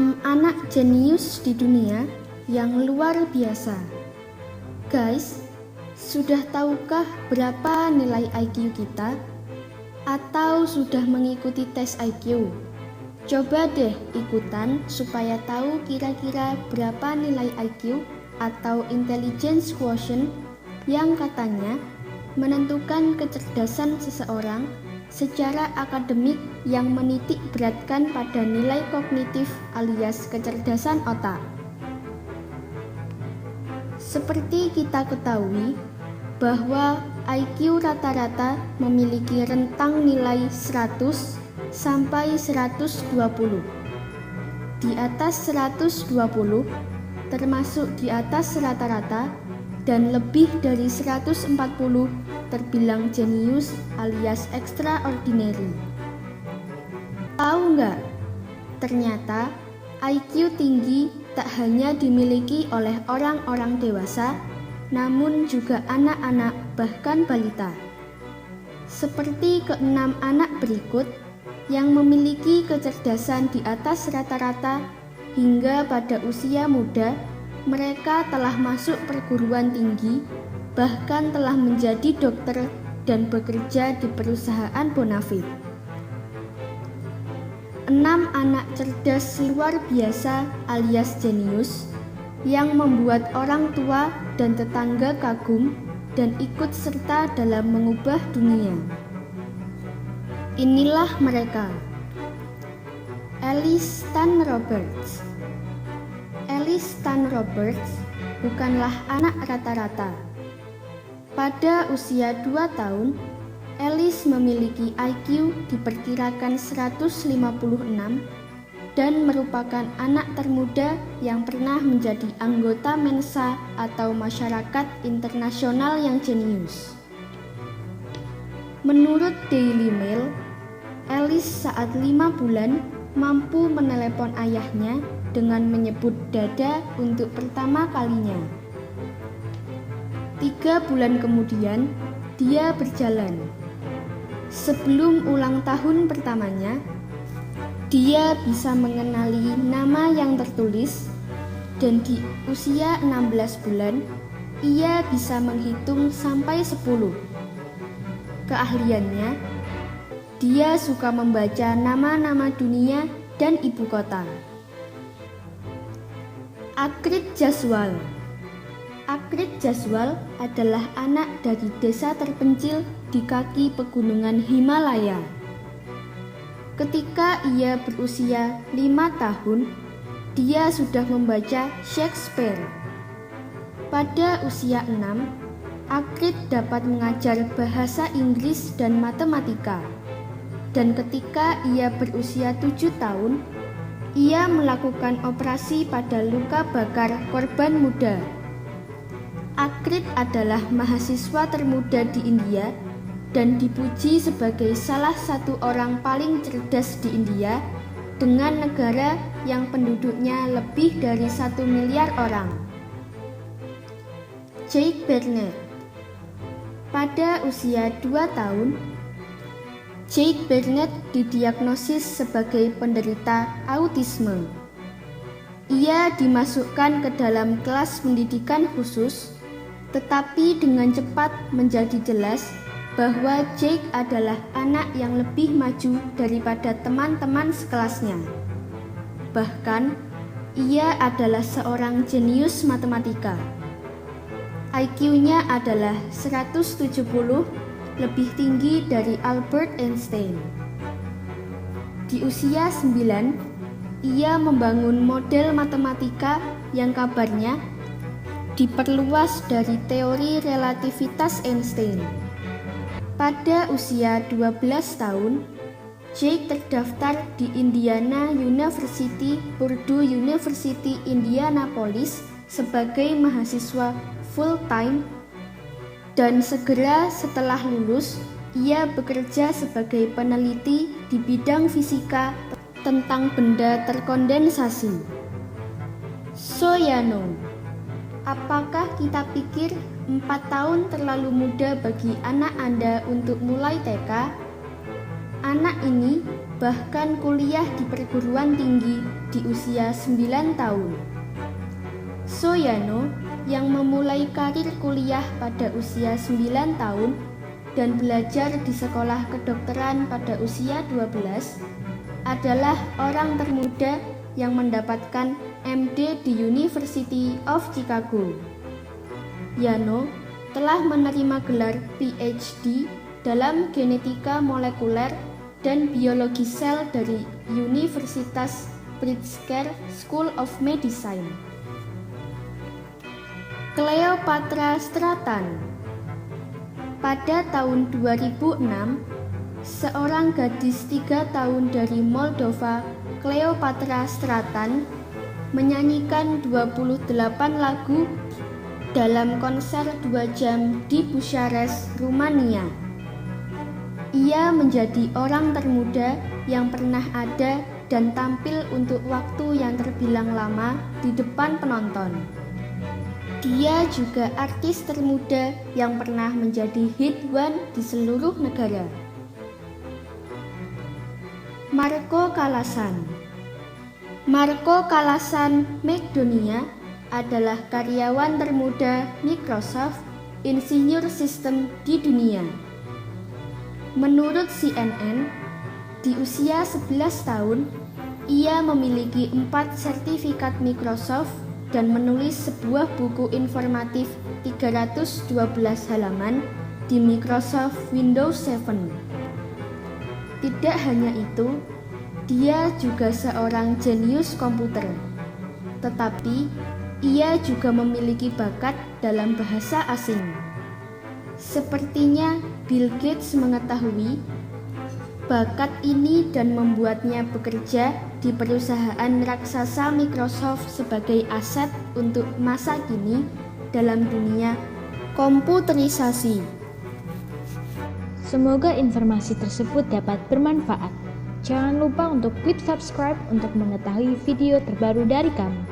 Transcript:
6 anak jenius di dunia yang luar biasa. Guys, sudah tahukah berapa nilai IQ kita? Atau sudah mengikuti tes IQ? Coba deh ikutan supaya tahu kira-kira berapa nilai IQ atau intelligence quotient yang katanya menentukan kecerdasan seseorang secara akademik yang menitik beratkan pada nilai kognitif alias kecerdasan otak. Seperti kita ketahui bahwa IQ rata-rata memiliki rentang nilai 100 sampai 120. Di atas 120 termasuk di atas rata-rata dan lebih dari 140 terbilang jenius alias extraordinary. Tahu nggak? Ternyata IQ tinggi tak hanya dimiliki oleh orang-orang dewasa, namun juga anak-anak bahkan balita. Seperti keenam anak berikut yang memiliki kecerdasan di atas rata-rata hingga pada usia muda, mereka telah masuk perguruan tinggi, bahkan telah menjadi dokter dan bekerja di perusahaan bonafit. 6 anak cerdas luar biasa alias jenius yang membuat orang tua dan tetangga kagum dan ikut serta dalam mengubah dunia. Inilah mereka. Elise Tan Roberts. Elise Tan Roberts bukanlah anak rata-rata. Pada usia 2 tahun, Elise memiliki IQ diperkirakan 156 dan merupakan anak termuda yang pernah menjadi anggota Mensa atau masyarakat internasional yang jenius. Menurut Daily Mail, Elise saat 5 bulan mampu menelepon ayahnya dengan menyebut dada untuk pertama kalinya. 3 bulan kemudian, dia berjalan. Sebelum ulang tahun pertamanya, dia bisa mengenali nama yang tertulis, dan di usia 16 bulan, ia bisa menghitung sampai 10. Keahliannya, dia suka membaca nama-nama dunia dan ibu kota. Akrit Jaswal. Akrit Jaswal adalah anak dari desa terpencil di kaki pegunungan Himalaya. Ketika ia berusia 5 tahun, dia sudah membaca Shakespeare. Pada usia 6, Akrit dapat mengajar bahasa Inggris dan matematika. Dan ketika ia berusia 7 tahun, ia melakukan operasi pada luka bakar korban muda. Akrit adalah mahasiswa termuda di India dan dipuji sebagai salah satu orang paling cerdas di India dengan negara yang penduduknya lebih dari 1 miliar orang. Jake Burnett. Pada usia 2 tahun, Jake Burnett didiagnosis sebagai penderita autisme. Ia dimasukkan ke dalam kelas pendidikan khusus, tetapi dengan cepat menjadi jelas bahwa Jake adalah anak yang lebih maju daripada teman-teman sekelasnya. Bahkan, ia adalah seorang jenius matematika. IQ-nya adalah 170, lebih tinggi dari Albert Einstein. Di usia 9, ia membangun model matematika yang kabarnya diperluas dari teori relativitas Einstein. Pada usia 12 tahun, Jake terdaftar di Indiana University, Purdue University, Indianapolis sebagai mahasiswa full-time, dan segera setelah lulus, ia bekerja sebagai peneliti di bidang fisika tentang benda terkondensasi. Soyano. Apakah kita pikir 4 tahun terlalu muda bagi anak Anda untuk mulai TK? Anak ini bahkan kuliah di perguruan tinggi di usia 9 tahun. Soyano yang memulai karir kuliah pada usia 9 tahun dan belajar di sekolah kedokteran pada usia 12 adalah orang termuda yang mendapatkan MD di University of Chicago. Yano telah menerima gelar PhD dalam genetika molekuler dan biologi sel dari Universitas Pritzker School of Medicine. Cleopatra Stratan. Pada tahun 2006, seorang gadis 3 tahun dari Moldova, Cleopatra Stratan, menyanyikan 28 lagu dalam konser 2 jam di Bucharest, Rumania. Ia menjadi orang termuda yang pernah ada dan tampil untuk waktu yang terbilang lama di depan penonton. Dia juga artis termuda yang pernah menjadi hit one di seluruh negara. Marco Kalasan. Marco Kalasan Macedonia adalah karyawan termuda Microsoft insinyur sistem di dunia. Menurut CNN, di usia 11 tahun, ia memiliki 4 sertifikat Microsoft dan menulis sebuah buku informatif 312 halaman di Microsoft Windows 7. Tidak hanya itu, dia juga seorang jenius komputer. Tetapi, ia juga memiliki bakat dalam bahasa asing. Sepertinya Bill Gates mengetahui bakat ini dan membuatnya bekerja di perusahaan raksasa Microsoft sebagai aset untuk masa kini dalam dunia komputerisasi. Semoga informasi tersebut dapat bermanfaat. Jangan lupa untuk klik subscribe untuk mengetahui video terbaru dari kami.